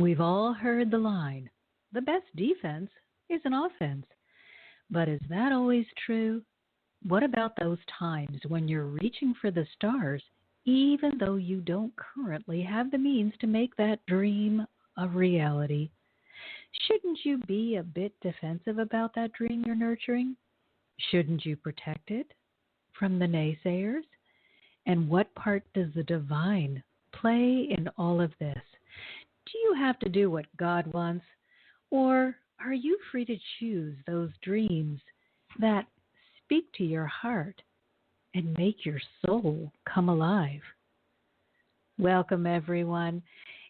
We've all heard the line, the best defense is an offense. But is that always true? What about those times when you're reaching for the stars, even though you don't currently have the means to make that dream a reality? Shouldn't you be a bit defensive about that dream you're nurturing? Shouldn't you protect it from the naysayers? And what part does the divine play in all of this? Do you have to do what God wants, or are you free to choose those dreams that speak to your heart and make your soul come alive? Welcome, everyone.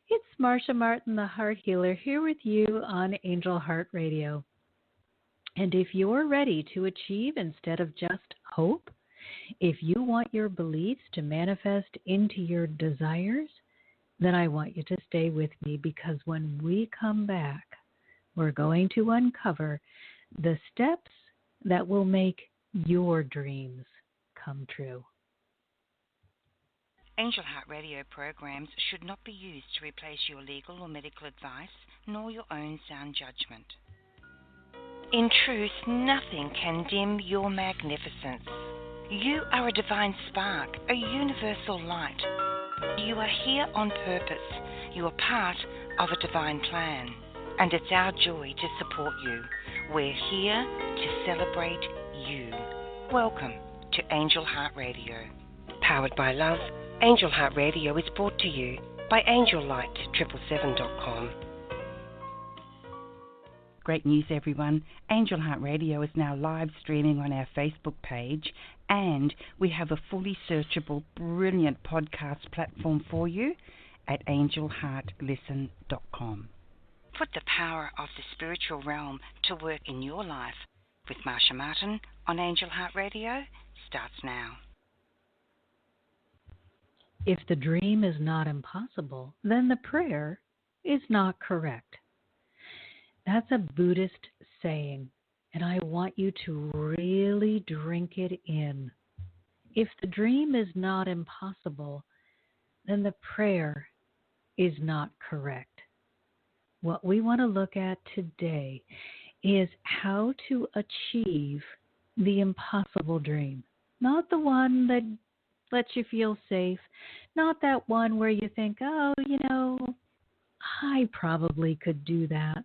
It's Marcia Martin, the Heart Healer, here with you on Angel Heart Radio. And if you're ready to achieve instead of just hope, if you want your beliefs to manifest into your desires, then I want you to stay with me, because when we come back, we're going to uncover the steps that will make your dreams come true. Angel Heart Radio programs should not be used to replace your legal or medical advice, nor your own sound judgment. In truth, nothing can dim your magnificence. You are a divine spark, a universal light. You are here on purpose. You are part of a divine plan, and it's our joy to support you. We're here to celebrate you. Welcome to Angel Heart Radio. Powered by love, Angel Heart Radio is brought to you by AngelLight777.com. Great news, everyone. Angel Heart Radio is now live streaming on our Facebook page, and we have a fully searchable, brilliant podcast platform for you at AngelHeartListen.com. Put the power of the spiritual realm to work in your life with Marcia Martin on Angel Heart Radio starts now. If the dream is not impossible, then the prayer is not correct. That's a Buddhist saying, and I want you to really drink it in. If the dream is not impossible, then the prayer is not correct. What we want to look at today is how to achieve the impossible dream. Not the one that lets you feel safe, not that one where you think, oh, I probably could do that.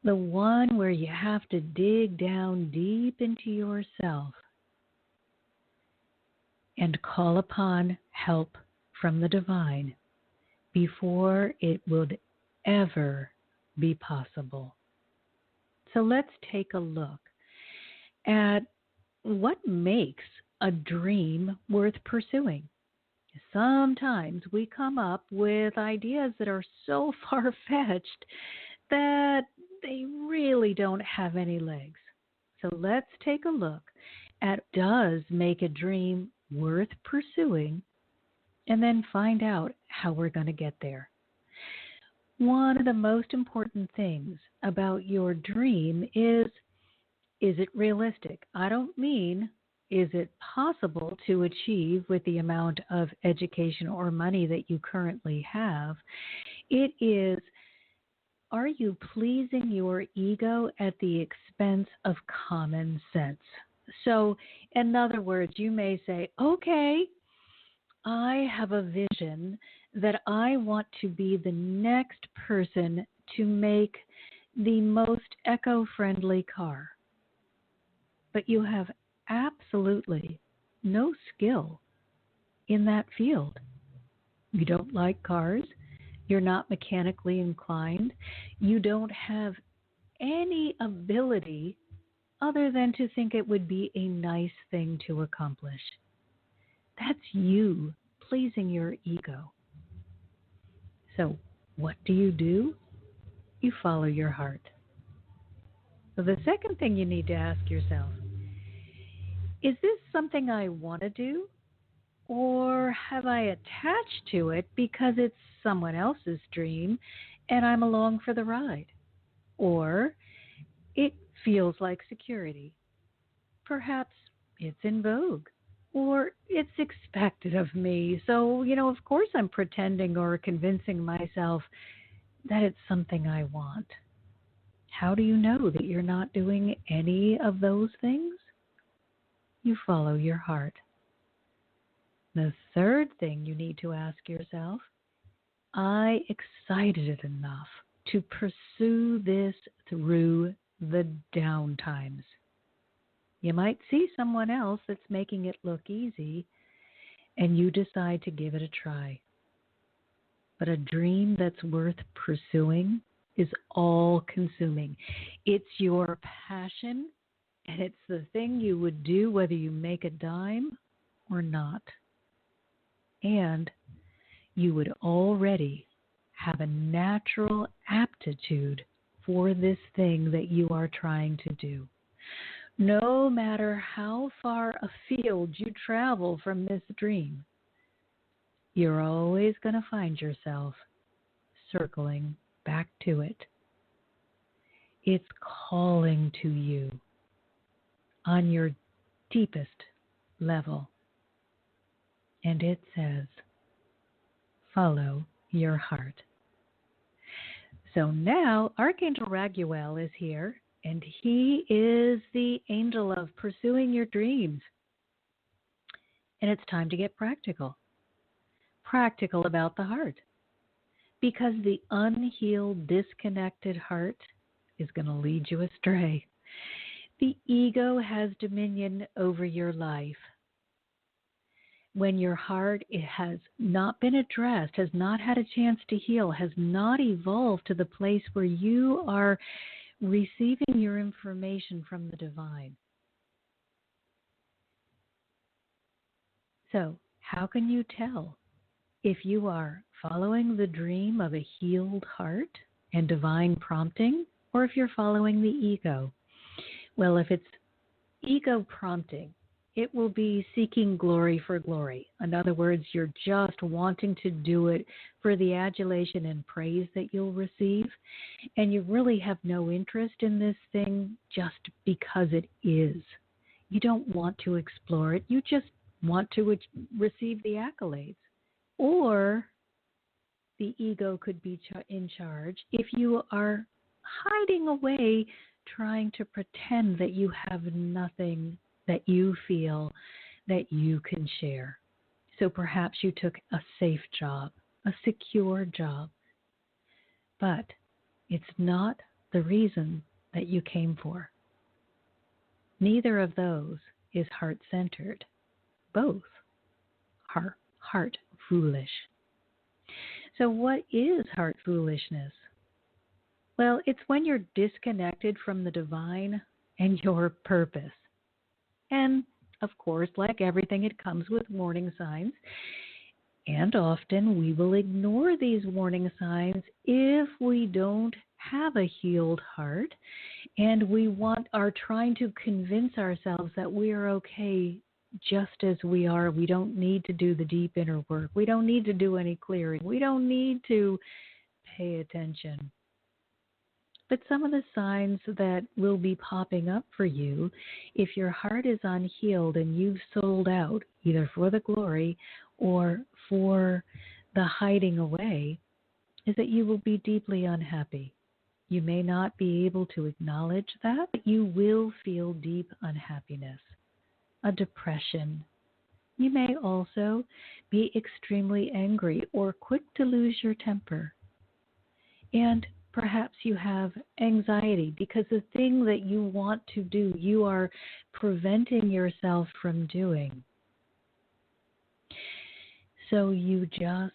The one where you have to dig down deep into yourself and call upon help from the divine before it would ever be possible. So let's take a look at what makes a dream worth pursuing. Sometimes we come up with ideas that are so far-fetched that they really don't have any legs. So let's take a look at what does make a dream worth pursuing, and then find out how we're going to get there. One of the most important things about your dream is it realistic? I don't mean, is it possible to achieve with the amount of education or money that you currently have? It is, are you pleasing your ego at the expense of common sense? So, in other words, you may say, okay, I have a vision that I want to be the next person to make the most eco-friendly car. But you have absolutely no skill in that field. You don't like cars. You're not mechanically inclined. You don't have any ability other than to think it would be a nice thing to accomplish. That's you pleasing your ego. So what do? You follow your heart. So the second thing you need to ask yourself, is this something I want to do? Or have I attached to it because it's someone else's dream and I'm along for the ride? Or it feels like security. Perhaps it's in vogue. Or it's expected of me. So, of course I'm pretending or convincing myself that it's something I want. How do you know that you're not doing any of those things? You follow your heart. The third thing you need to ask yourself, I excited it enough to pursue this through the down times. You might see someone else that's making it look easy, and you decide to give it a try. But a dream that's worth pursuing is all consuming. It's your passion, and it's the thing you would do whether you make a dime or not. And you would already have a natural aptitude for this thing that you are trying to do. No matter how far afield you travel from this dream, you're always going to find yourself circling back to it. It's calling to you on your deepest level. And it says, follow your heart. So now Archangel Raguel is here, and he is the angel of pursuing your dreams. And it's time to get practical. Practical about the heart. Because the unhealed, disconnected heart is going to lead you astray. The ego has dominion over your life. When your heart has not been addressed, has not had a chance to heal, has not evolved to the place where you are receiving your information from the divine. So, how can you tell if you are following the dream of a healed heart and divine prompting, or if you're following the ego? Well, if it's ego prompting, it will be seeking glory for glory. In other words, you're just wanting to do it for the adulation and praise that you'll receive, and you really have no interest in this thing just because it is. You don't want to explore it. You just want to receive the accolades. Or the ego could be in charge if you are hiding away, trying to pretend that you have nothing that you feel that you can share. So perhaps you took a safe job, a secure job, but it's not the reason that you came for. Neither of those is heart-centered. Both are heart foolish. So what is heart foolishness? Well, it's when you're disconnected from the divine and your purpose. And, of course, like everything, it comes with warning signs. And often we will ignore these warning signs if we don't have a healed heart and we are trying to convince ourselves that we are okay just as we are. We don't need to do the deep inner work. We don't need to do any clearing. We don't need to pay attention. But some of the signs that will be popping up for you if your heart is unhealed and you've sold out either for the glory or for the hiding away is that you will be deeply unhappy. You may not be able to acknowledge that, but you will feel deep unhappiness, a depression. You may also be extremely angry or quick to lose your temper. And perhaps you have anxiety because the thing that you want to do, you are preventing yourself from doing. So you just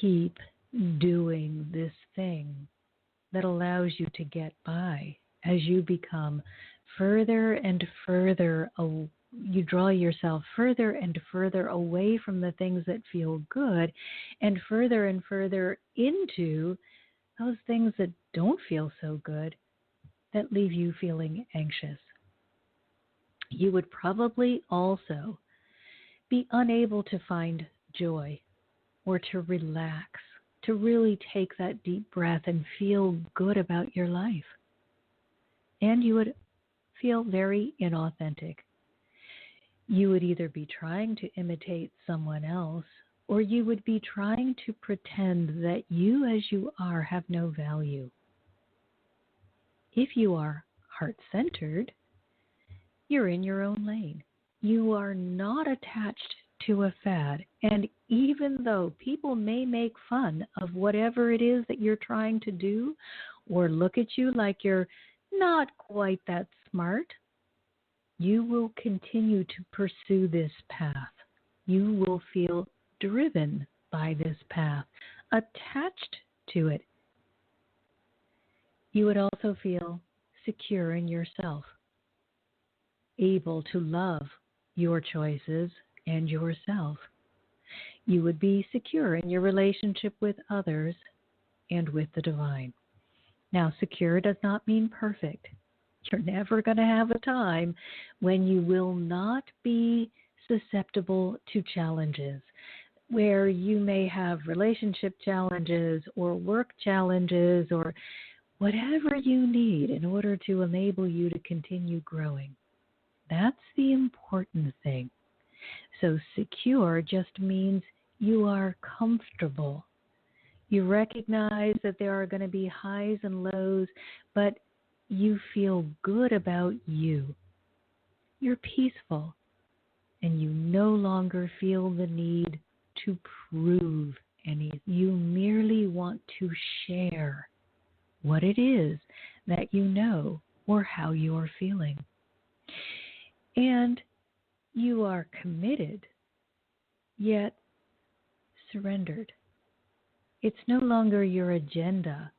keep doing this thing that allows you to get by as you become further and further away. You draw yourself further and further away from the things that feel good and further into those things that don't feel so good that leave you feeling anxious. You would probably also be unable to find joy or to relax, to really take that deep breath and feel good about your life. And you would feel very inauthentic. You would either be trying to imitate someone else or you would be trying to pretend that you as you are have no value. If you are heart-centered, you're in your own lane. You are not attached to a fad. And even though people may make fun of whatever it is that you're trying to do or look at you like you're not quite that smart, you will continue to pursue this path. You will feel driven by this path, attached to it. You would also feel secure in yourself, able to love your choices and yourself. You would be secure in your relationship with others and with the divine. Now, secure does not mean perfect. You're never going to have a time when you will not be susceptible to challenges, where you may have relationship challenges or work challenges or whatever you need in order to enable you to continue growing. That's the important thing. So secure just means you are comfortable. You recognize that there are going to be highs and lows, but you feel good about you. You're peaceful, and you no longer feel the need to prove anything. You merely want to share what it is that you know or how you are feeling. And you are committed, yet surrendered. It's no longer your agenda.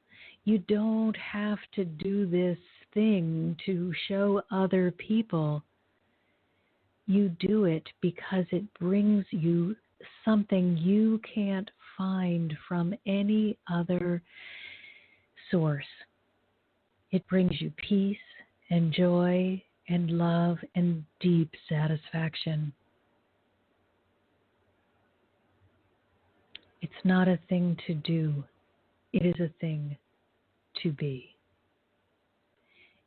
You don't have to do this thing to show other people. You do it because it brings you something you can't find from any other source. It brings you peace and joy and love and deep satisfaction. It's not a thing to do. It is a thing to be.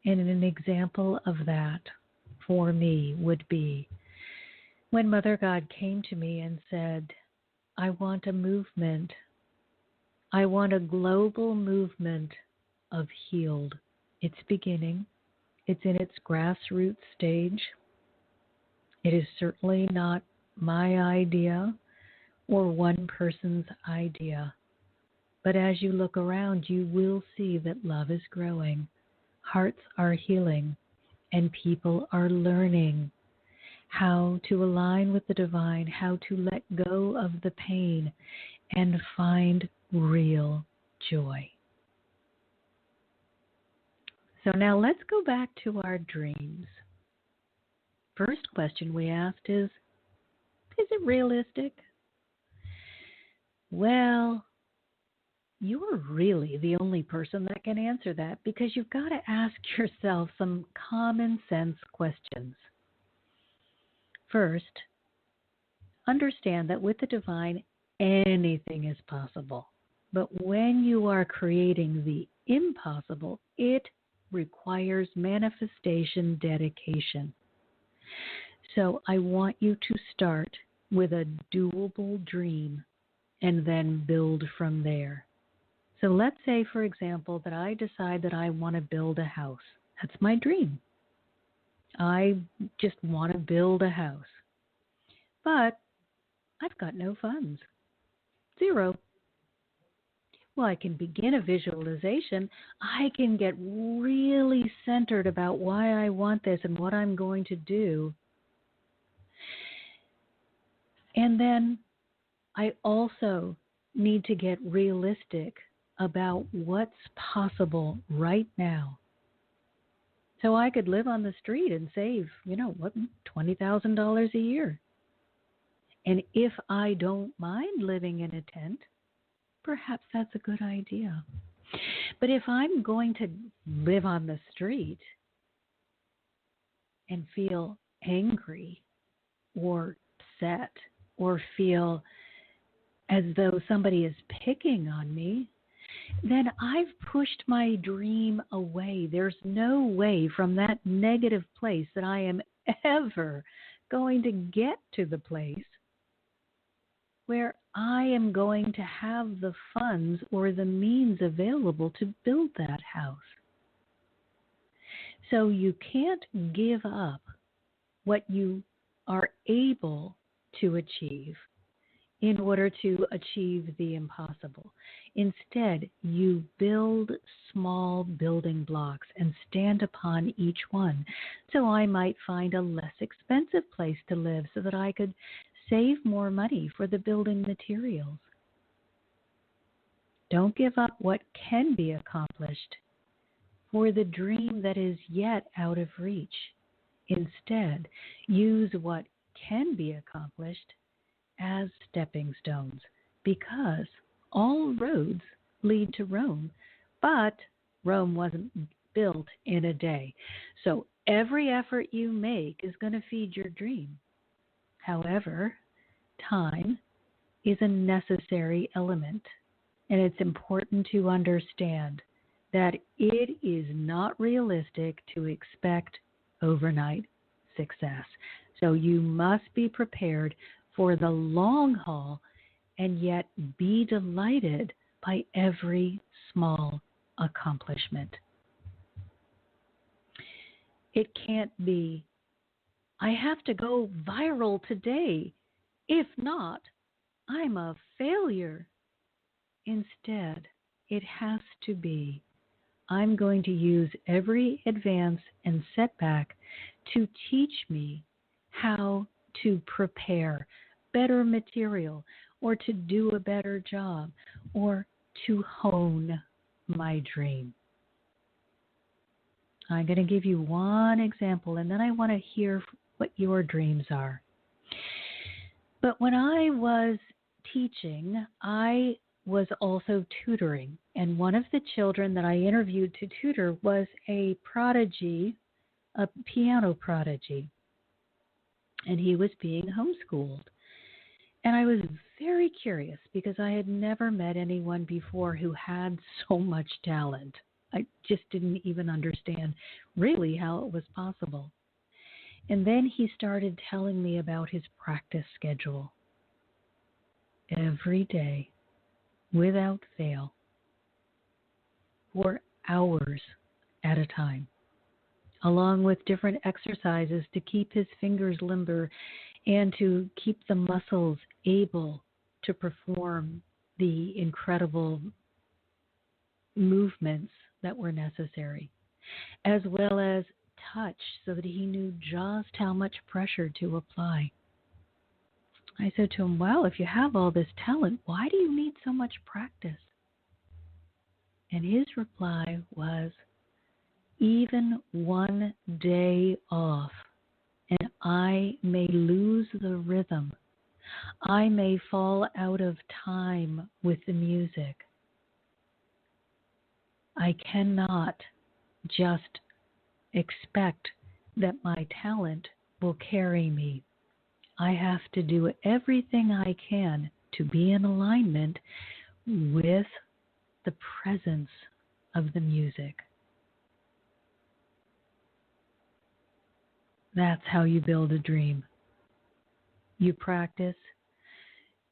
And an example of that for me would be when Mother God came to me and said, I want a movement. I want a global movement of healed. It's beginning. It's in its grassroots stage. It is certainly not my idea or one person's idea. But as you look around, you will see that love is growing, hearts are healing, and people are learning how to align with the divine, how to let go of the pain and find real joy. So now let's go back to our dreams. First question we asked is it realistic? Well, you're really the only person that can answer that because you've got to ask yourself some common sense questions. First, understand that with the divine, anything is possible. But when you are creating the impossible, it requires manifestation dedication. So I want you to start with a doable dream and then build from there. So let's say, for example, that I decide that I want to build a house. That's my dream. I just want to build a house. But I've got no funds. Zero. Well, I can begin a visualization. I can get really centered about why I want this and what I'm going to do. And then I also need to get realistic about what's possible right now. So I could live on the street and save, $20,000 a year. And if I don't mind living in a tent, perhaps that's a good idea. But if I'm going to live on the street and feel angry or upset or feel as though somebody is picking on me, then I've pushed my dream away. There's no way from that negative place that I am ever going to get to the place where I am going to have the funds or the means available to build that house. So you can't give up what you are able to achieve in order to achieve the impossible. Instead, you build small building blocks and stand upon each one. So I might find a less expensive place to live so that I could save more money for the building materials. Don't give up what can be accomplished for the dream that is yet out of reach. Instead, use what can be accomplished as stepping stones, because all roads lead to Rome, but Rome wasn't built in a day. So every effort you make is going to feed your dream. However, time is a necessary element, and it's important to understand that it is not realistic to expect overnight success. So you must be prepared for the long haul and yet be delighted by every small accomplishment. It can't be, I have to go viral today. If not, I'm a failure. Instead, it has to be, I'm going to use every advance and setback to teach me how to prepare better material or to do a better job or to hone my dream. I'm going to give you one example and then I want to hear what your dreams are. But when I was teaching, I was also tutoring. And one of the children that I interviewed to tutor was a prodigy, a piano prodigy. And he was being homeschooled. And I was very curious because I had never met anyone before who had so much talent. I just didn't even understand really how it was possible. And then he started telling me about his practice schedule. Every day, without fail, for hours at a time, along with different exercises to keep his fingers limber and to keep the muscles able to perform the incredible movements that were necessary, as well as touch so that he knew just how much pressure to apply. I said to him, well, if you have all this talent, why do you need so much practice? And his reply was, even one day off, and I may lose the rhythm. I may fall out of time with the music. I cannot just expect that my talent will carry me. I have to do everything I can to be in alignment with the presence of the music. That's how you build a dream. You practice,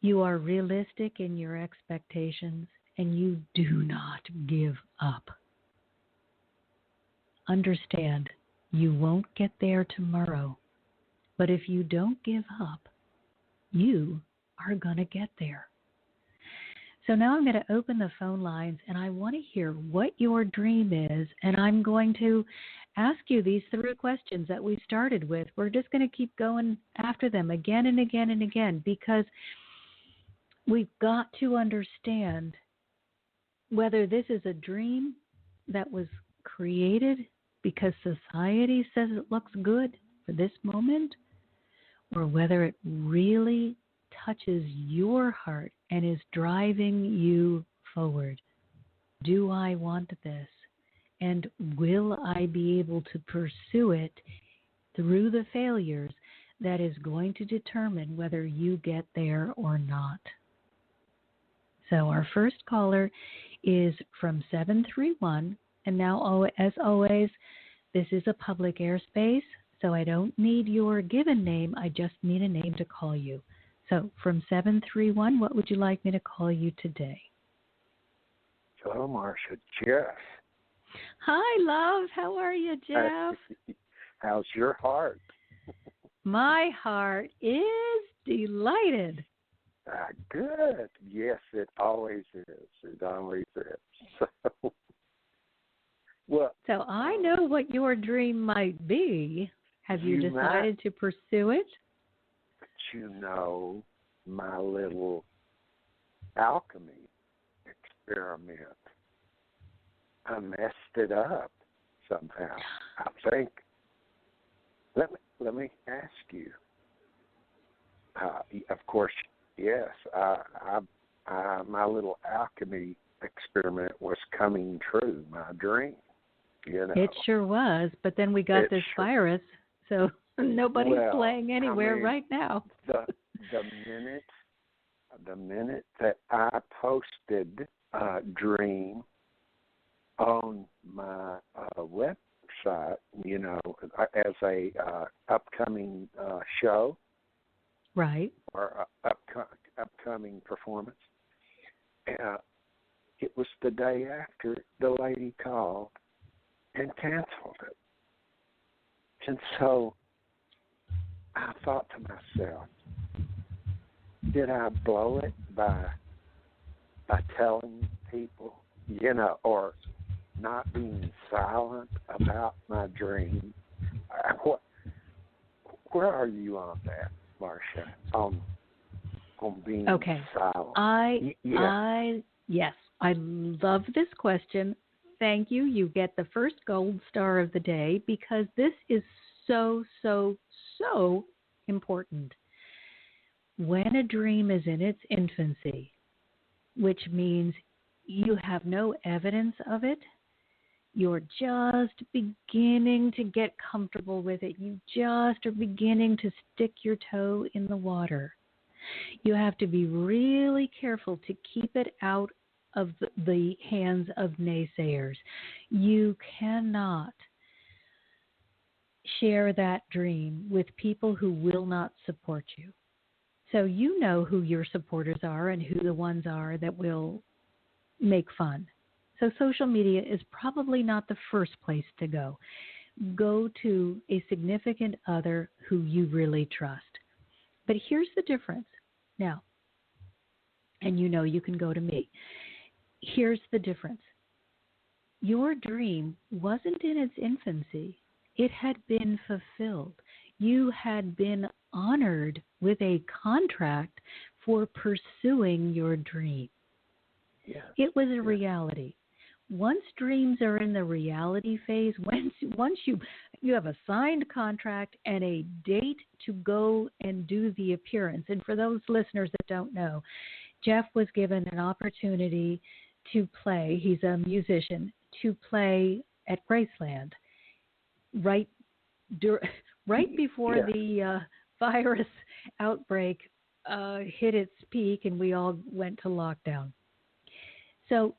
you are realistic in your expectations, and you do not give up. Understand, you won't get there tomorrow, but if you don't give up, you are going to get there. So now I'm going to open the phone lines, and I want to hear what your dream is, and I'm going to ask you these 3 questions that we started with. We're just going to keep going after them again and again and again, because we've got to understand whether this is a dream that was created because society says it looks good for this moment, or whether it really touches your heart and is driving you forward. Do I want this? And will I be able to pursue it through the failures that is going to determine whether you get there or not? So our first caller is from 731, and now, as always, this is a public airspace, so I don't need your given name. I just need a name to call you. So from 731, what would you like me to call you today? Hello, Marcia. Jeff. Hi, love. How are you, Jeff? How's your heart? My heart is delighted. Good. Yes, it always is. It always is. So I know what your dream might be. Have you decided to pursue it? My little alchemy experiment, I messed it up somehow. I think. Let me ask you. Of course, yes. My little alchemy experiment was coming true. My dream. It sure was, but then we got this virus, so nobody's playing anywhere right now. The minute that I posted a dream on my website, as a upcoming show, right, or upcoming performance, it was the day after the lady called and canceled it. And so I thought to myself, did I blow it by telling people, or not being silent about my dream? Where are you on that, Marcia? On being silent? Yes, I love this question. Thank you. You get the first gold star of the day because this is so, so, so important. When a dream is in its infancy, which means you have no evidence of it, you're just beginning to get comfortable with it. You just are beginning to stick your toe in the water. You have to be really careful to keep it out of the hands of naysayers. You cannot share that dream with people who will not support you. So you know who your supporters are and who the ones are that will make fun. So social media is probably not the first place to go. Go to a significant other who you really trust. But here's the difference. Now, and you can go to me. Here's the difference. Your dream wasn't in its infancy. It had been fulfilled. You had been honored with a contract for pursuing your dream. Yes. It was a reality. Once dreams are in the reality phase, once you have a signed contract and a date to go and do the appearance. And for those listeners that don't know, Jeff was given an opportunity to play. He's a musician, to play at Graceland right before the virus outbreak hit its peak and we all went to lockdown. So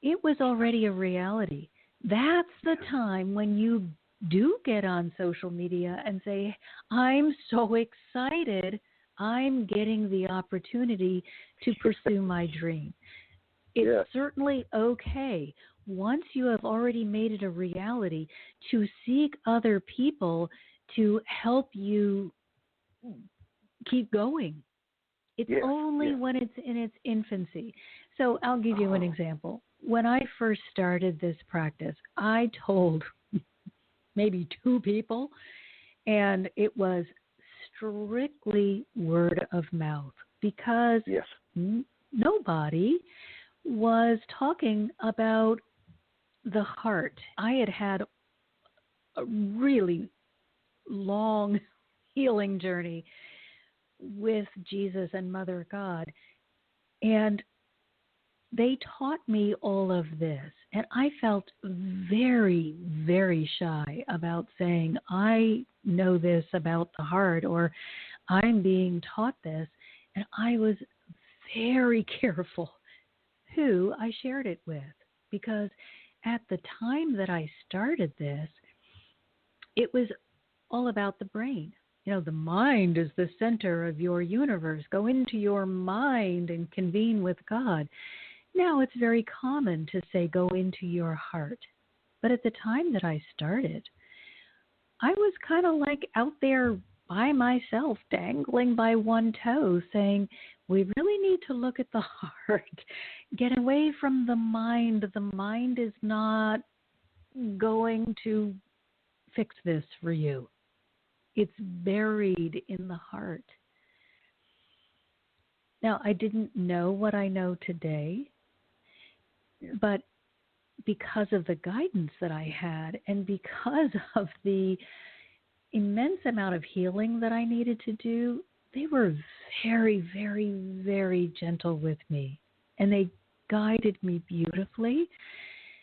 it was already a reality. That's the time when you do get on social media and say, I'm so excited, I'm getting the opportunity to pursue my dream. It's certainly okay, once you have already made it a reality, to seek other people to help you keep going. It's only when it's in its infancy. So I'll give you an example. When I first started this practice, I told maybe 2 people, and it was strictly word of mouth because nobody was talking about the heart. I had a really long healing journey with Jesus and Mother God, and they taught me all of this, and I felt very, very shy about saying, I know this about the heart, or I'm being taught this, and I was very careful who I shared it with, because at the time that I started this, it was all about the brain. The mind is the center of your universe. Go into your mind and convene with God. Now it's very common to say go into your heart. But at the time that I started, I was kind of like out there by myself, dangling by one toe, saying, we really need to look at the heart. Get away from the mind. The mind is not going to fix this for you. It's buried in the heart. Now, I didn't know what I know today, but because of the guidance that I had and because of the immense amount of healing that I needed to do, they were very, very, very gentle with me. And they guided me beautifully.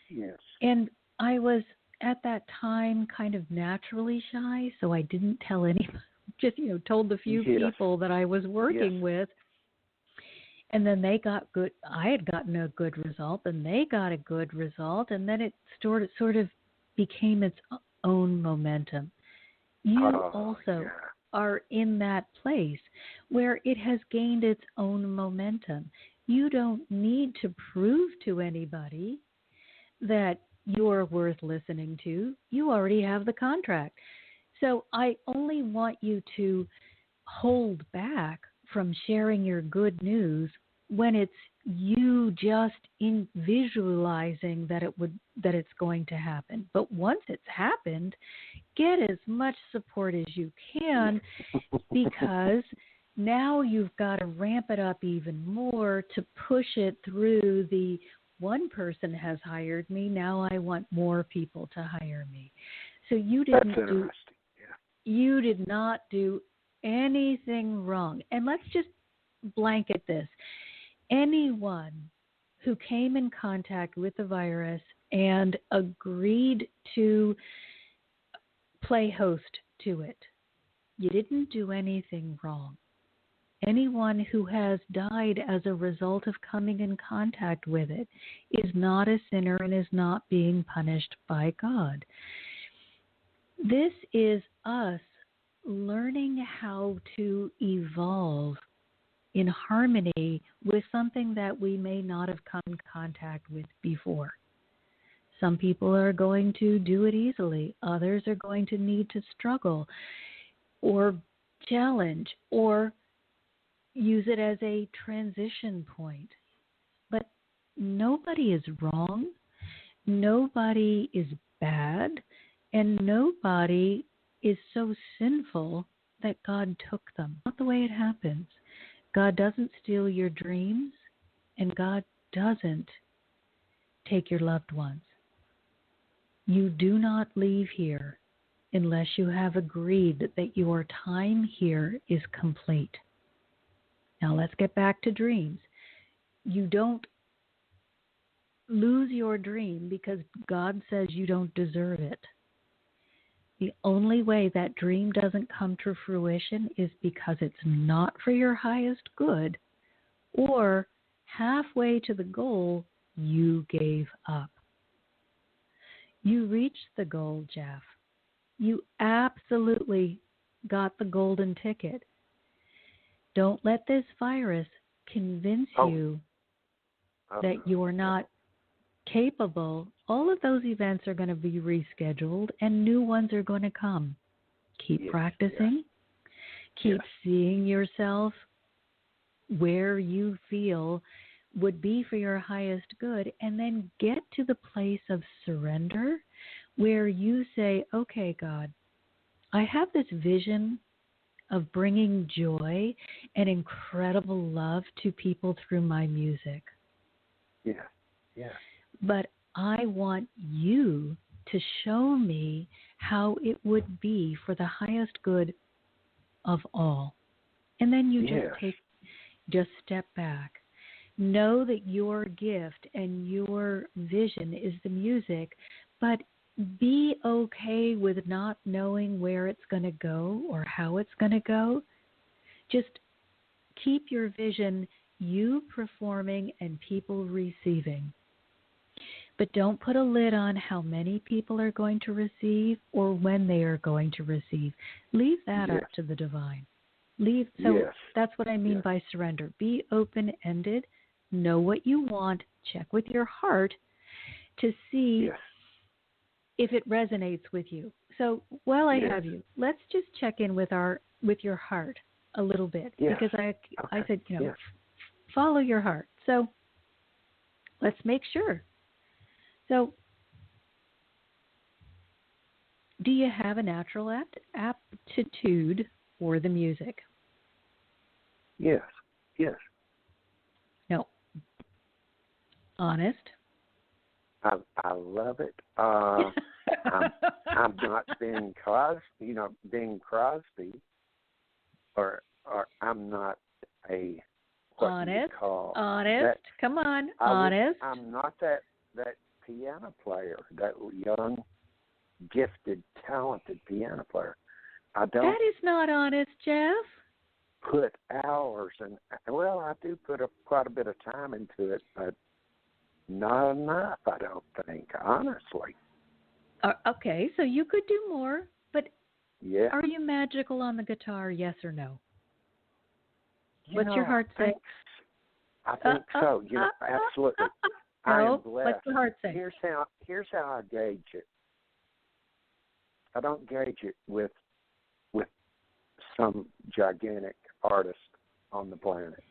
Yes. And I was at that time kind of naturally shy, so I didn't tell anybody, just, told the few people that I was working with. And then they got good. I had gotten a good result, and they got a good result, and then it sort of became its own momentum. You also are in that place where it has gained its own momentum. You don't need to prove to anybody that you're worth listening to. You already have the contract. So I only want you to hold back from sharing your good news when it's you just in visualizing that it's going to happen. But once it's happened, get as much support as you can, because now you've got to ramp it up even more to push it through the one person has hired me, now I want more people to hire me. So you did not do anything wrong. And let's just blanket this. Anyone who came in contact with the virus and agreed to play host to it, you didn't do anything wrong. Anyone who has died as a result of coming in contact with it is not a sinner and is not being punished by God. This is us learning how to evolve in harmony with something that we may not have come in contact with before. Some people are going to do it easily. Others are going to need to struggle or challenge or use it as a transition point. But nobody is wrong, nobody is bad, and nobody is so sinful that God took them. Not the way it happens. God doesn't steal your dreams, and God doesn't take your loved ones. You do not leave here unless you have agreed that your time here is complete. Now let's get back to dreams. You don't lose your dream because God says you don't deserve it. The only way that dream doesn't come to fruition is because it's not for your highest good, or halfway to the goal, you gave up. You reached the goal, Jeff. You absolutely got the golden ticket. Don't let this virus convince you that you're not capable. All of those events are going to be rescheduled and new ones are going to come. Keep practicing. Keep seeing yourself where you feel would be for your highest good, and then get to the place of surrender where you say, okay, God, I have this vision of bringing joy and incredible love to people through my music. But I want you to show me how it would be for the highest good of all. And then you just step back. Know that your gift and your vision is the music, but be okay with not knowing where it's going to go or how it's going to go. Just keep your vision, you performing and people receiving. But don't put a lid on how many people are going to receive or when they are going to receive. Leave that Yes. up to the divine. So Yes. that's what I mean Yes. by surrender. Be open-ended. Know what you want. Check with your heart to see Yes. if it resonates with you. So while I Yes. have you, let's just check in with your heart a little bit, Yes. because I Okay. said, Yes. follow your heart. So let's make sure. So do you have a natural aptitude for the music? Yes. Yes. No. Honest? I love it. I'm not Bing Crosby, Bing Crosby, or I'm not a what Honest? you call Honest? that. Come on, honest. I'm not that piano player, that young, gifted, talented piano player. I don't That is not honest, Jeff. put hours and I do put quite a bit of time into it, but not enough. I don't think, honestly. Okay, so you could do more, but Yeah. are you magical on the guitar, yes or no? You What's know, your heart say? I think so. Absolutely. I am No, blessed. what's the heart say? Here's how I gauge it. I don't gauge it with some gigantic artist on the planet.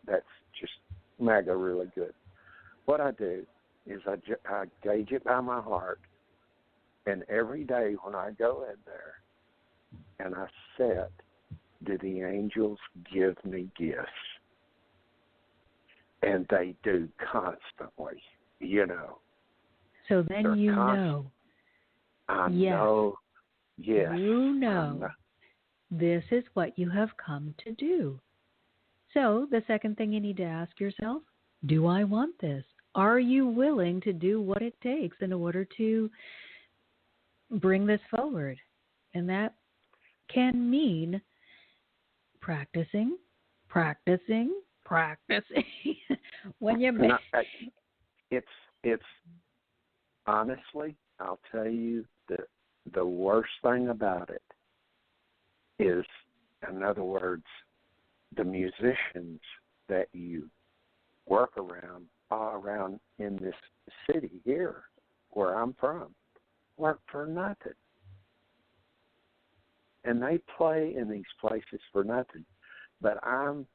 That's just mega really good. What I do is I gauge it by my heart, and every day when I go in there and I sit, do the angels give me gifts? And they do constantly, So then They're you constant. know. I Yes. know, yes. You know. This is what you have come to do. So the second thing you need to ask yourself, do I want this? Are you willing to do what it takes in order to bring this forward? And that can mean practicing. When you make it's honestly, I'll tell you the worst thing about it is, in other words, the musicians that you work around in this city here where I'm from work for nothing. And they play in these places for nothing. But I'm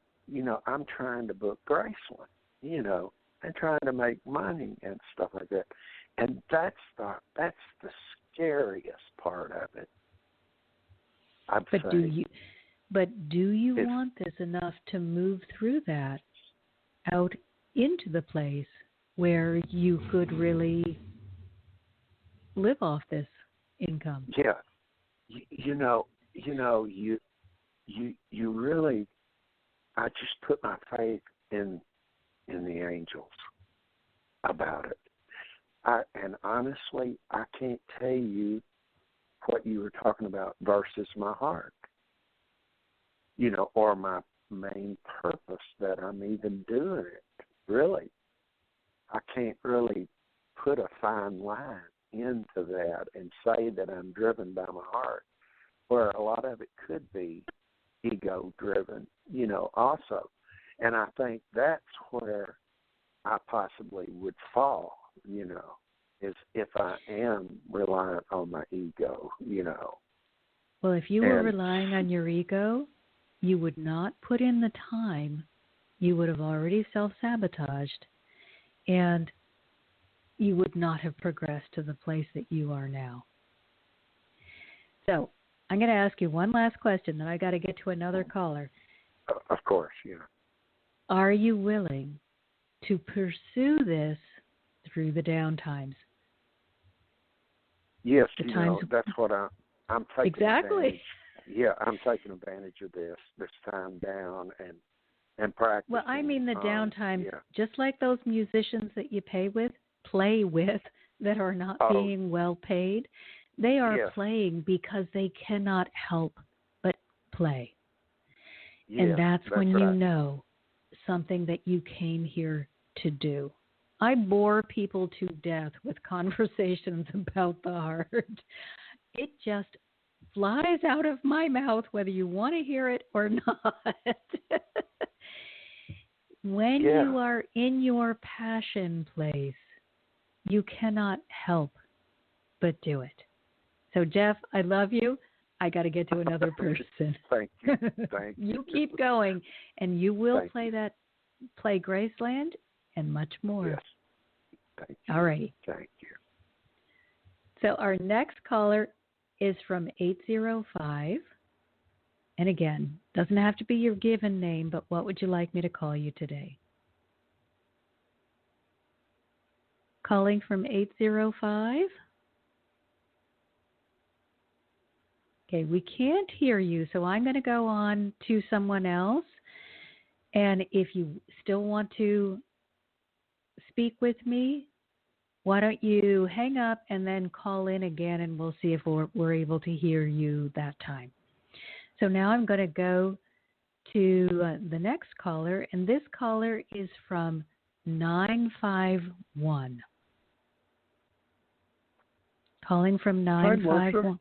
trying to book Graceland, and trying to make money and stuff like that. And that's the scariest part of it. Do you want this enough to move through that out into the place where you could really live off this income? Yeah. You really, I just put my faith in the angels about it. And honestly, I can't tell you what you were talking about versus my heart, or my main purpose that I'm even doing it. Really, I can't really put a fine line into that and say that I'm driven by my heart, where a lot of it could be ego-driven, also. And I think that's where I possibly would fall, is if I am reliant on my ego, Well, if you were relying on your ego, you would not put in the time. You would have already self-sabotaged, and you would not have progressed to the place that you are now. So I'm going to ask you one last question, then I got to get to another caller. Of course, yeah. Are you willing to pursue this through the down times? Yes, that's what I'm taking exactly. advantage. Yeah, I'm taking advantage of this time down and practicing. Well, I mean the down times, yeah. just like those musicians that you play with, that are not being well paid. They are playing because they cannot help but play. Yeah, and that's when right. you know something that you came here to do. I bore people to death with conversations about the heart. It just flies out of my mouth whether you want to hear it or not. When Yeah. you are in your passion place, you cannot help but do it. So, Jeff, I love you. I got to get to another person. Thank you. Thank you. You keep going, and you will Thank play you. play Graceland and much more. Yes. Thank you. All right. Thank you. So our next caller is from 805. And again, doesn't have to be your given name, but what would you like me to call you today? Calling from 805. Okay, we can't hear you, so I'm going to go on to someone else. And if you still want to speak with me, why don't you hang up and then call in again, and we'll see if we're able to hear you that time. So now I'm going to go to the next caller, and this caller is from 951. Calling from 951.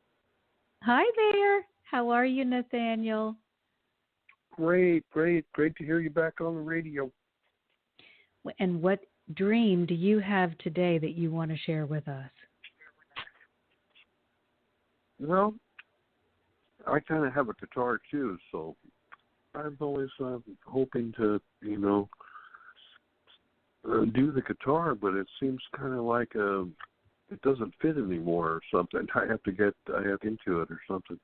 Hi there. How are you, Nathaniel? Great to hear you back on the radio. And what dream do you have today that you want to share with us? Well, I kind of have a guitar too, so I'm always hoping to, do the guitar, but it seems kind of like it doesn't fit anymore or something. I have to get into it or something.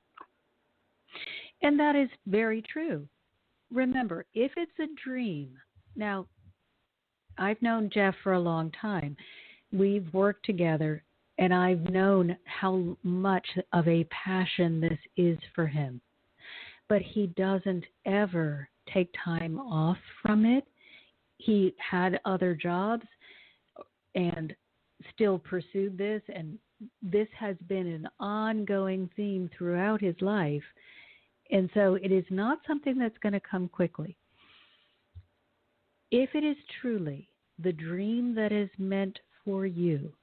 And that is very true. Remember, if it's a dream, now, I've known Jeff for a long time. We've worked together, and I've known how much of a passion this is for him. But he doesn't ever take time off from it. He had other jobs and still pursued this, and this has been an ongoing theme throughout his life. And so it is not something that's going to come quickly. If it is truly the dream that is meant for you,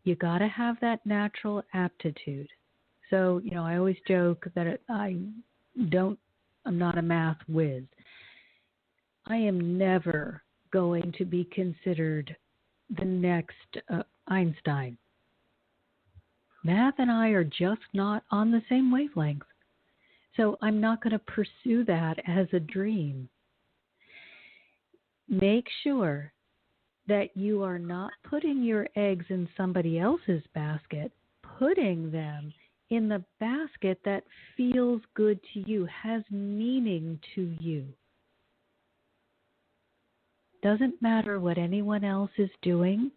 you got to have that natural aptitude. So, I always joke that I'm not a math whiz. I am never going to be considered the next Einstein. Math and I are just not on the same wavelength. So I'm not going to pursue that as a dream. Make sure that you are not putting your eggs in somebody else's basket, putting them in the basket that feels good to you, has meaning to you. Doesn't matter what anyone else is doing.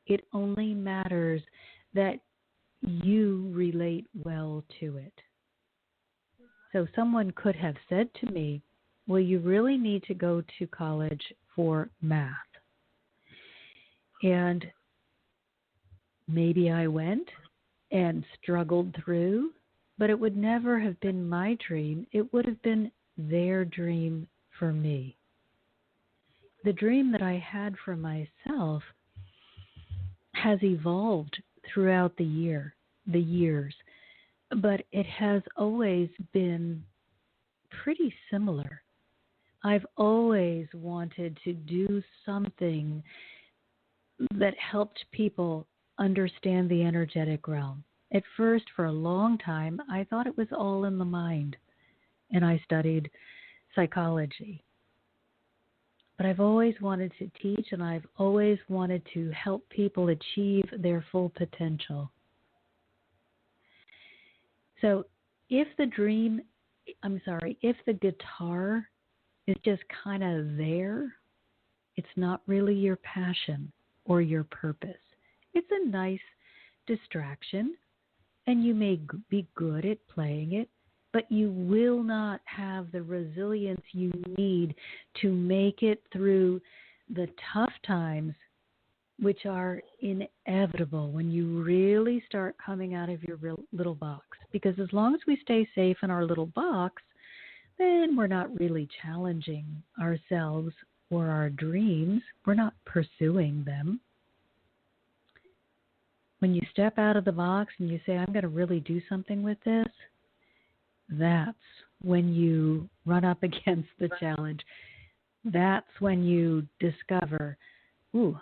It only matters that you relate well to it. So someone could have said to me, well, you really need to go to college for math. And maybe I went and struggled through, but it would never have been my dream. It would have been their dream for me. The dream that I had for myself has evolved throughout the years. But it has always been pretty similar. I've always wanted to do something that helped people understand the energetic realm. At first, for a long time, I thought it was all in the mind, and I studied psychology. But I've always wanted to teach, and I've always wanted to help people achieve their full potential. So if the guitar is just kind of there, it's not really your passion or your purpose. It's a nice distraction, and you may be good at playing it, but you will not have the resilience you need to make it through the tough times, which are inevitable when you really start coming out of your little box. Because as long as we stay safe in our little box, then we're not really challenging ourselves or our dreams, we're not pursuing them. When you step out of the box and you say, I'm going to really do something with this, that's when you run up against the challenge. That's when you discover, ooh,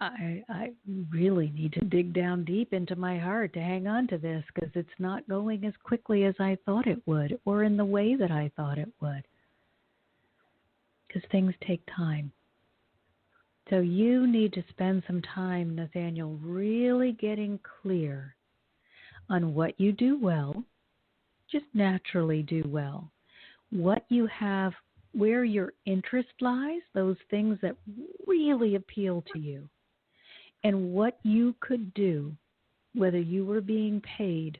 I really need to dig down deep into my heart to hang on to this because it's not going as quickly as I thought it would or in the way that I thought it would. Because things take time. So you need to spend some time, Nathaniel, really getting clear on what you do well, just naturally do well, what you have, where your interest lies, those things that really appeal to you, and what you could do, whether you were being paid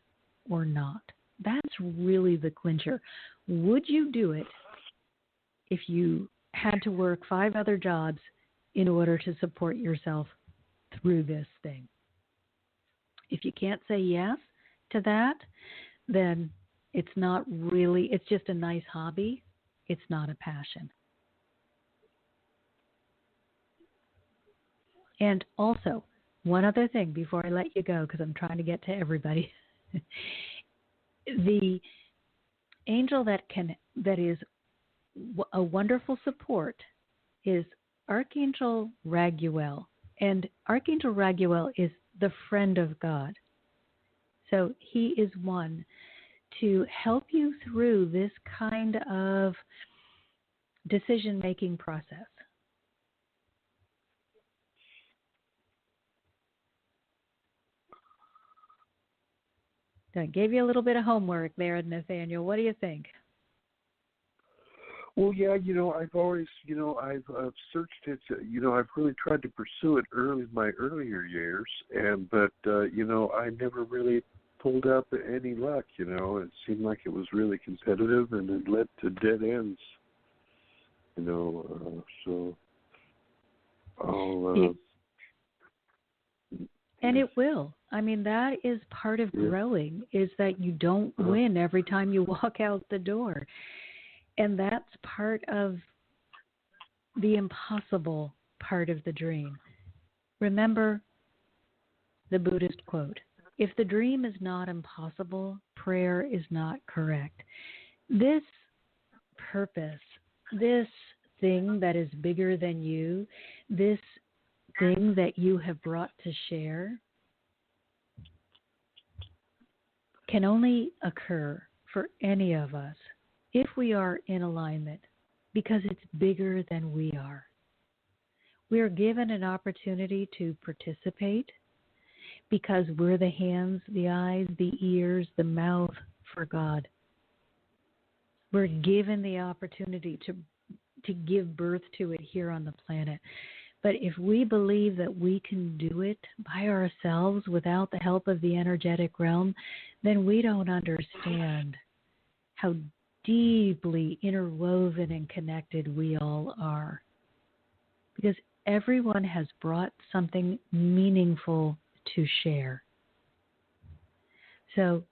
or not. That's really the clincher. Would you do it if you had to work 5 other jobs in order to support yourself through this thing? If you can't say yes to that, then it's not really, it's just a nice hobby. It's not a passion. And also, one other thing before I let you go, because I'm trying to get to everybody. The angel that is a wonderful support is Archangel Raguel. And Archangel Raguel is the friend of God. So he is one to help you through this kind of decision-making process. I gave you a little bit of homework there, Nathaniel. What do you think? Well, yeah, I've always, I've searched it. I've really tried to pursue it in my earlier years, but I never really pulled out any luck. It seemed like it was really competitive, and it led to dead ends. So I'll. And it will. I mean, that is part of growing, is that you don't win every time you walk out the door. And that's part of the impossible part of the dream. Remember the Buddhist quote, if the dream is not impossible, prayer is not correct. This purpose, this thing that is bigger than you, this thing that you have brought to share can only occur for any of us if we are in alignment, because it's bigger than we are. We are given an opportunity to participate because we're the hands, the eyes, the ears, the mouth for God. We're given the opportunity to give birth to it here on the planet. But if we believe that we can do it by ourselves without the help of the energetic realm, then we don't understand how deeply interwoven and connected we all are. Because everyone has brought something meaningful to share. So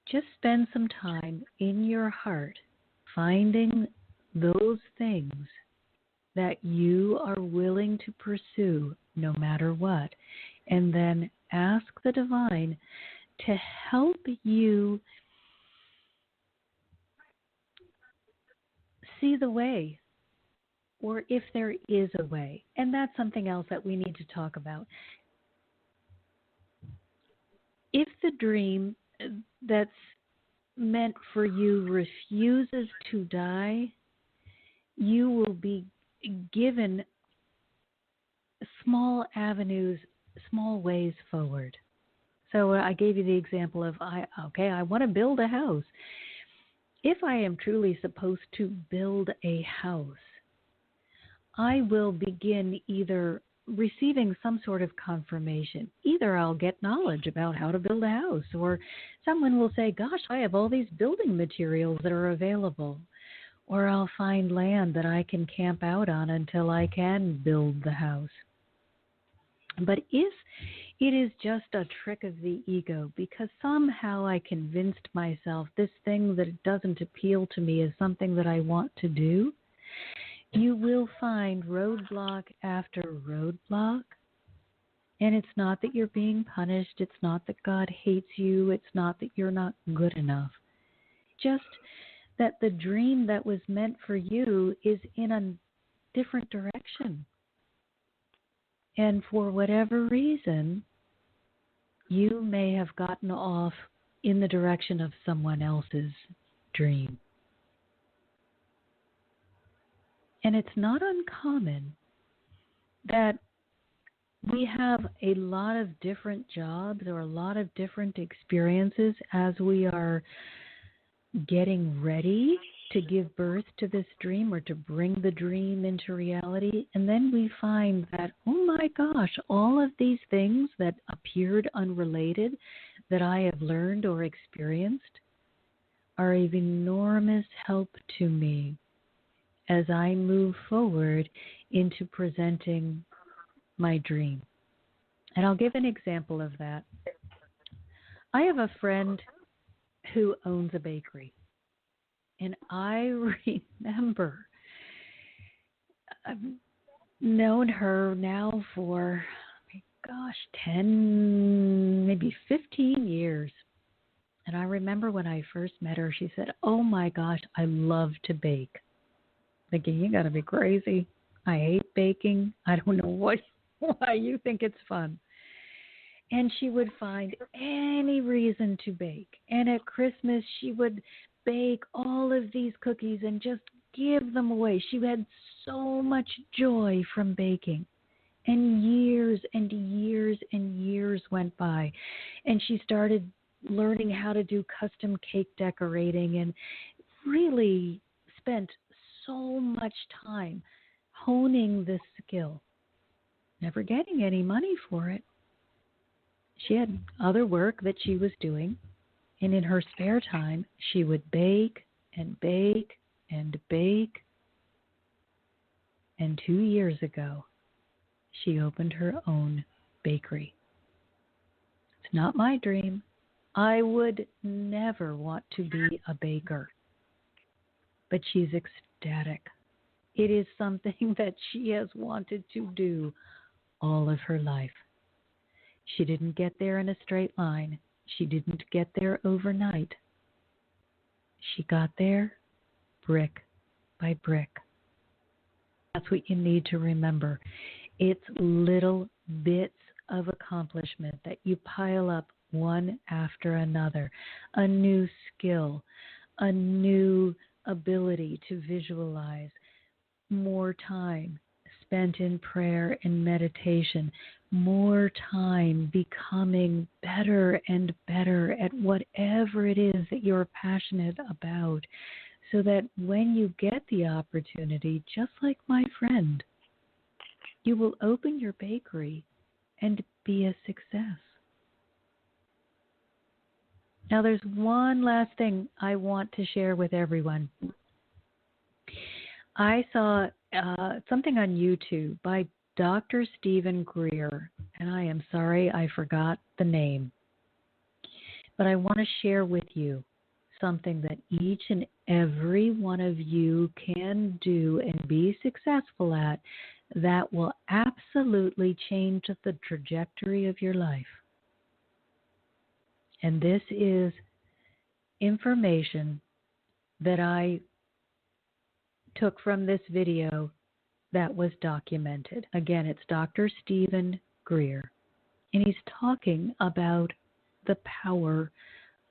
just spend some time in your heart finding those things that you are willing to pursue no matter what, and then ask the divine to help you see the way, or if there is a way. And that's something else that we need to talk about. If the dream that's meant for you refuses to die, you will be given small avenues, small ways forward. So I gave you the example of, I want to build a house. If I am truly supposed to build a house, I will begin either receiving some sort of confirmation. Either I'll get knowledge about how to build a house, or someone will say, gosh, I have all these building materials that are available. Or I'll find land that I can camp out on until I can build the house. But if it is just a trick of the ego, because somehow I convinced myself this thing that doesn't appeal to me is something that I want to do, you will find roadblock after roadblock. And it's not that you're being punished. It's not that God hates you. It's not that you're not good enough. Just that the dream that was meant for you is in a different direction. And for whatever reason, you may have gotten off in the direction of someone else's dream. And it's not uncommon that we have a lot of different jobs or a lot of different experiences as we are getting ready to give birth to this dream or to bring the dream into reality. And then we find that, oh my gosh, all of these things that appeared unrelated that I have learned or experienced are of enormous help to me as I move forward into presenting my dream. And I'll give an example of that. I have a friend who owns a bakery. And I remember, I've known her now for, 10, maybe 15 years. And I remember when I first met her, she said, oh my gosh, I love to bake. Thinking, you got to be crazy. I hate baking. I don't know why you think it's fun. And she would find any reason to bake. And at Christmas, she would bake all of these cookies and just give them away. She had so much joy from baking. And years and years and years went by. And she started learning how to do custom cake decorating and really spent so much time honing this skill, never getting any money for it. She had other work that she was doing, and in her spare time, she would bake and bake and bake. And 2 years ago, she opened her own bakery. It's not my dream. I would never want to be a baker. But she's ecstatic. It is something that she has wanted to do all of her life. She didn't get there in a straight line. She didn't get there overnight. She got there brick by brick. That's what you need to remember. It's little bits of accomplishment that you pile up one after another. A new skill, a new ability to visualize, more time spent in prayer and meditation, more time becoming better and better at whatever it is that you're passionate about, so that when you get the opportunity, just like my friend, you will open your bakery and be a success. Now, there's one last thing I want to share with everyone. I saw something on YouTube by Dr. Stephen Greer, and I am sorry I forgot the name. But I want to share with you something that each and every one of you can do and be successful at that will absolutely change the trajectory of your life. And this is information that I took from this video that was documented. Again, it's Dr. Stephen Greer, and he's talking about the power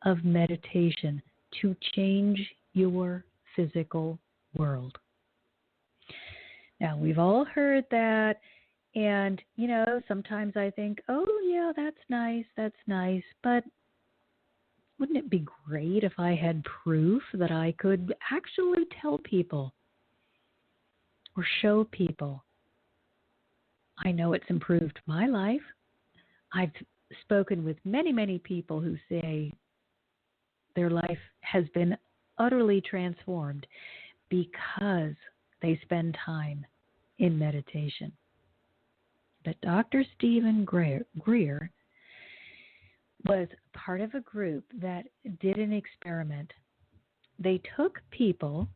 of meditation to change your physical world. Now, we've all heard that, and, sometimes I think, oh, yeah, that's nice, but wouldn't it be great if I had proof that I could actually tell people or show people? I know it's improved my life. I've spoken with many, many people who say their life has been utterly transformed because they spend time in meditation. But Dr. Stephen Greer was part of a group that did an experiment. They took people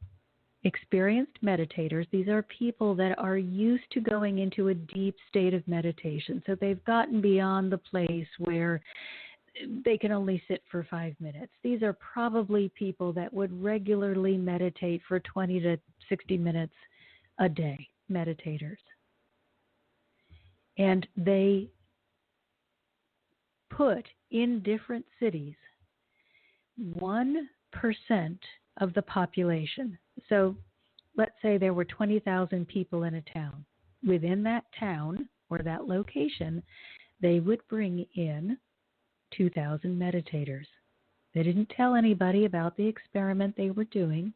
Experienced meditators, these are people that are used to going into a deep state of meditation. So they've gotten beyond the place where they can only sit for 5 minutes. These are probably people that would regularly meditate for 20 to 60 minutes a day, meditators. And they put in different cities 1% of the population. So let's say there were 20,000 people in a town. Within that town or that location, they would bring in 2,000 meditators. They didn't tell anybody about the experiment they were doing.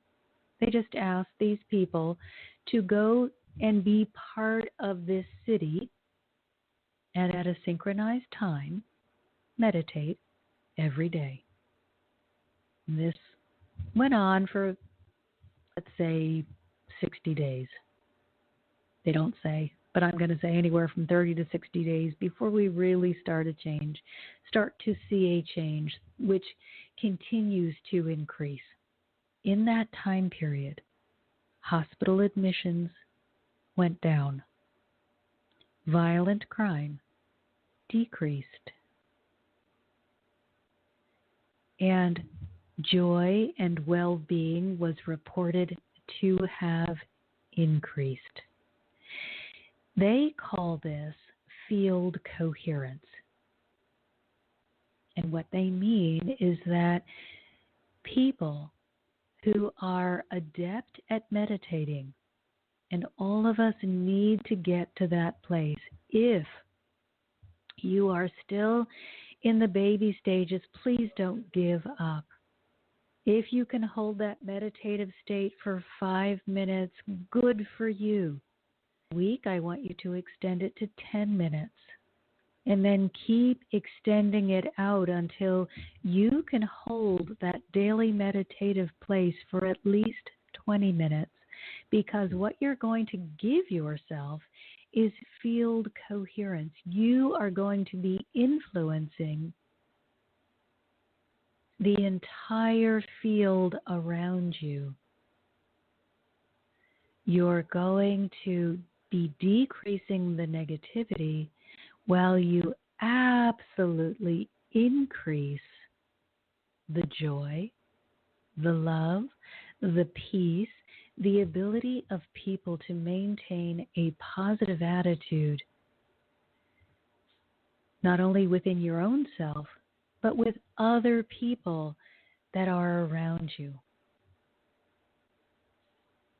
They just asked these people to go and be part of this city and at a synchronized time, meditate every day. And this went on for, let's say, 60 days. They don't say, but I'm going to say anywhere from 30 to 60 days before we really start to see a change, which continues to increase. In that time period, hospital admissions went down. Violent crime decreased. And joy and well-being was reported to have increased. They call this field coherence. And what they mean is that people who are adept at meditating, and all of us need to get to that place. If you are still in the baby stages, please don't give up. If you can hold that meditative state for 5 minutes, good for you. Week, I want you to extend it to 10 minutes. And then keep extending it out until you can hold that daily meditative place for at least 20 minutes. Because what you're going to give yourself is field coherence. You are going to be influencing the entire field around you. You're going to be decreasing the negativity while you absolutely increase the joy, the love, the peace, the ability of people to maintain a positive attitude, not only within your own self, but with other people that are around you.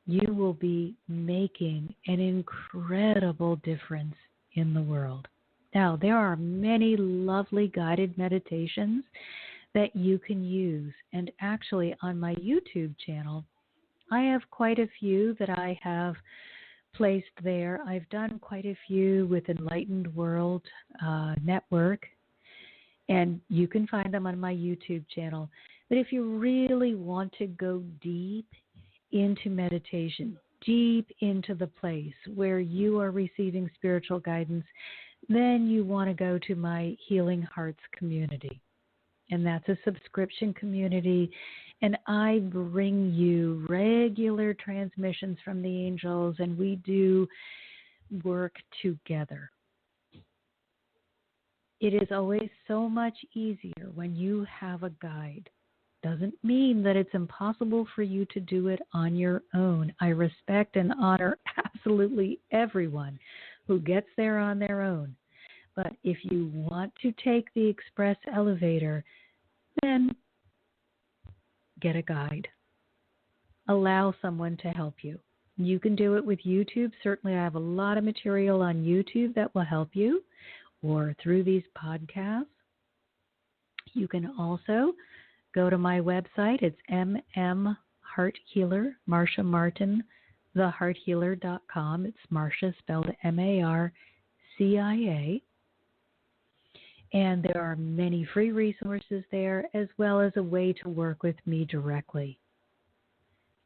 You will be making an incredible difference in the world. Now, there are many lovely guided meditations that you can use. And actually, on my YouTube channel, I have quite a few that I have placed there. I've done quite a few with Enlightened World Network, and you can find them on my YouTube channel. But if you really want to go deep into meditation, deep into the place where you are receiving spiritual guidance, then you want to go to my Healing Hearts community. And that's a subscription community. And I bring you regular transmissions from the angels, and we do work together. It is always so much easier when you have a guide. Doesn't mean that it's impossible for you to do it on your own. I respect and honor absolutely everyone who gets there on their own. But if you want to take the express elevator, then get a guide. Allow someone to help you. You can do it with YouTube. Certainly, I have a lot of material on YouTube that will help you, or through these podcasts. You can also go to my website. It's Heart Healer, Marcia Martin, thehearthealer.com. It's Marcia spelled Marcia. And there are many free resources there, as well as a way to work with me directly.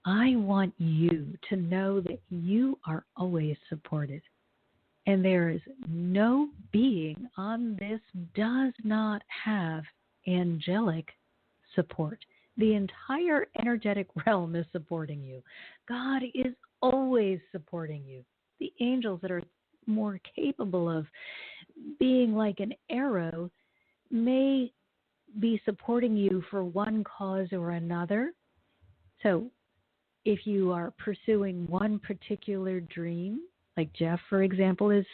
I want you to know that you are always supported. And there is no being on this does not have angelic support. The entire energetic realm is supporting you. God is always supporting you. The angels that are more capable of being like an arrow may be supporting you for one cause or another. So if you are pursuing one particular dream, like Jeff, for example, is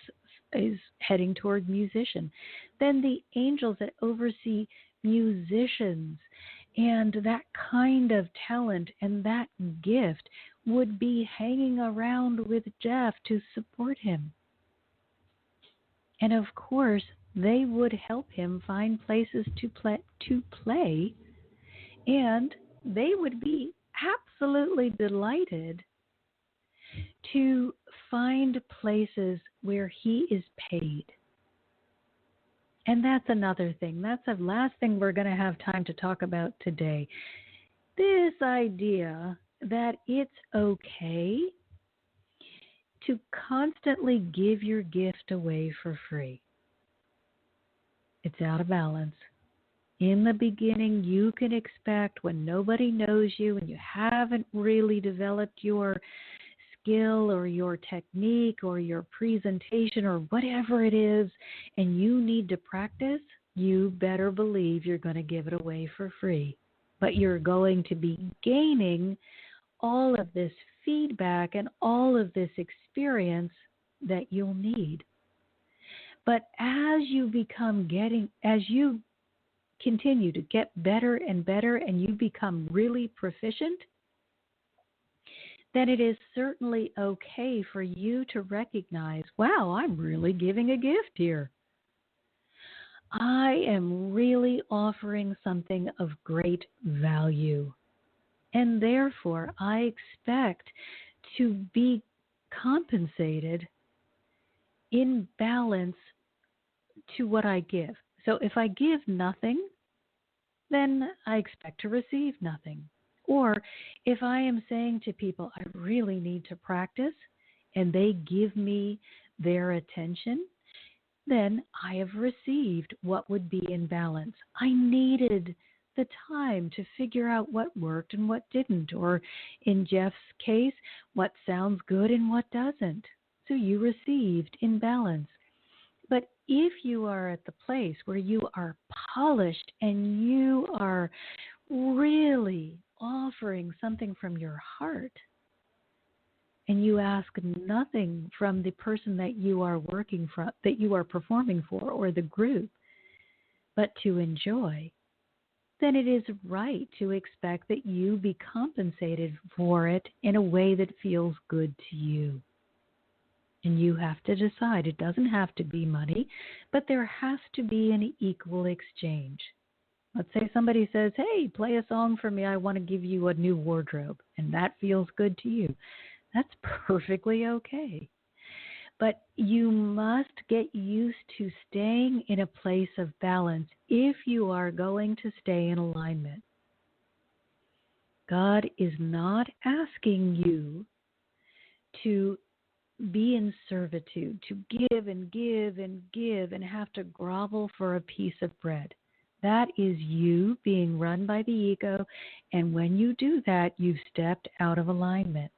heading toward musician, then the angels that oversee musicians and that kind of talent and that gift would be hanging around with Jeff to support him. And of course, they would help him find places to play, and they would be absolutely delighted to find places where he is paid. And that's another thing. That's the last thing we're going to have time to talk about today. This idea that it's okay to constantly give your gift away for free. It's out of balance. In the beginning, you can expect, when nobody knows you and you haven't really developed your skill or your technique or your presentation or whatever it is, and you need to practice, you better believe you're going to give it away for free. But you're going to be gaining all of this feedback and all of this experience that you'll need. But as you continue to get better and better and you become really proficient, then it is certainly okay for you to recognize, wow, I'm really giving a gift here. I am really offering something of great value. And therefore, I expect to be compensated in balance to what I give. So if I give nothing, then I expect to receive nothing. Or if I am saying to people, I really need to practice, and they give me their attention, then I have received what would be in balance. I needed the time to figure out what worked and what didn't, or in Jeff's case, what sounds good and what doesn't. So you received in balance. But if you are at the place where you are polished and you are really offering something from your heart, and you ask nothing from the person that you are working for, that you are performing for, or the group, but to enjoy, then it is right to expect that you be compensated for it in a way that feels good to you. And you have to decide. It doesn't have to be money, but there has to be an equal exchange. Let's say somebody says, hey, play a song for me. I want to give you a new wardrobe. And that feels good to you. That's perfectly okay. But you must get used to staying in a place of balance if you are going to stay in alignment. God is not asking you to be in servitude, to give and give and give and have to grovel for a piece of bread. That is you being run by the ego, and when you do that, you've stepped out of alignment.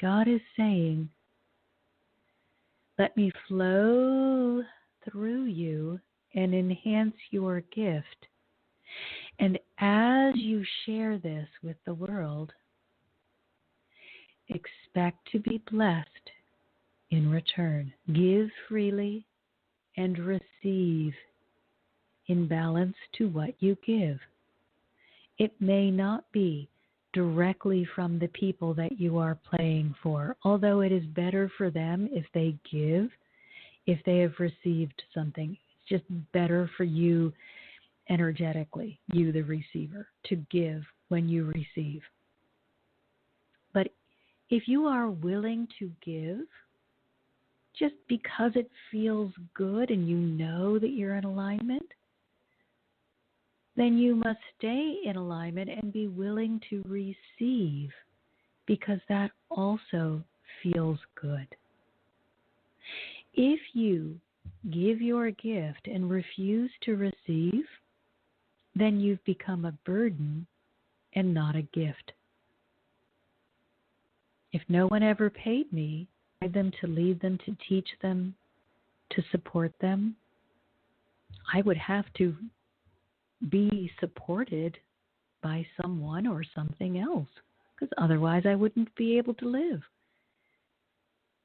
God is saying, let me flow through you and enhance your gift. And as you share this with the world, expect to be blessed in return. Give freely and receive in balance to what you give. It may not be directly from the people that you are playing for, although it is better for them if they give, if they have received something. It's just better for you energetically, you the receiver, to give when you receive. But if you are willing to give just because it feels good and you know that you're in alignment, then you must stay in alignment and be willing to receive, because that also feels good. If you give your gift and refuse to receive, then you've become a burden and not a gift. If no one ever paid me, to guide them, to lead them, to teach them, to support them, I would have to be supported by someone or something else, because otherwise I wouldn't be able to live.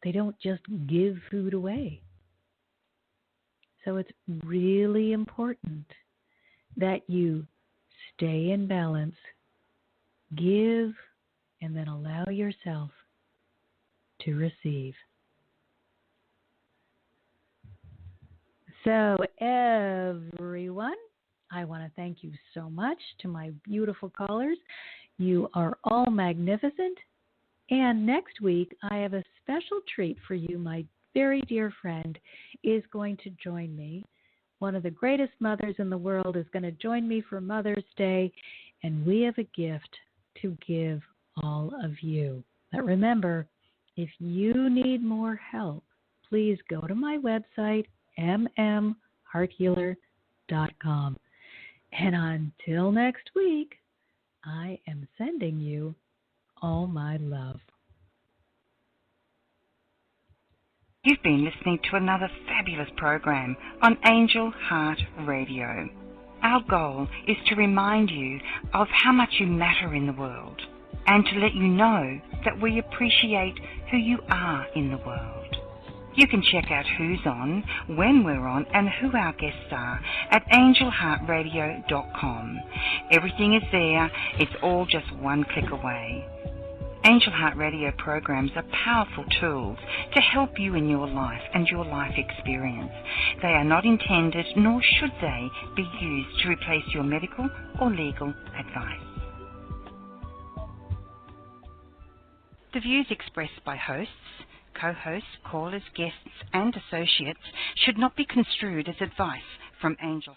They don't just give food away. So it's really important that you stay in balance, give, and then allow yourself to receive. So everyone, I want to thank you so much to my beautiful callers. You are all magnificent. And next week, I have a special treat for you. My very dear friend is going to join me. One of the greatest mothers in the world is going to join me for Mother's Day, and we have a gift to give all of you. But remember, if you need more help, please go to my website, mmhearthealer.com. And until next week, I am sending you all my love. You've been listening to another fabulous program on Angel Heart Radio. Our goal is to remind you of how much you matter in the world and to let you know that we appreciate who you are in the world. You can check out who's on, when we're on, and who our guests are at angelheartradio.com. Everything is there. It's all just one click away. Angel Heart Radio programs are powerful tools to help you in your life and your life experience. They are not intended, nor should they, be used to replace your medical or legal advice. The views expressed by hosts, co-hosts, callers, guests, and associates should not be construed as advice from Angel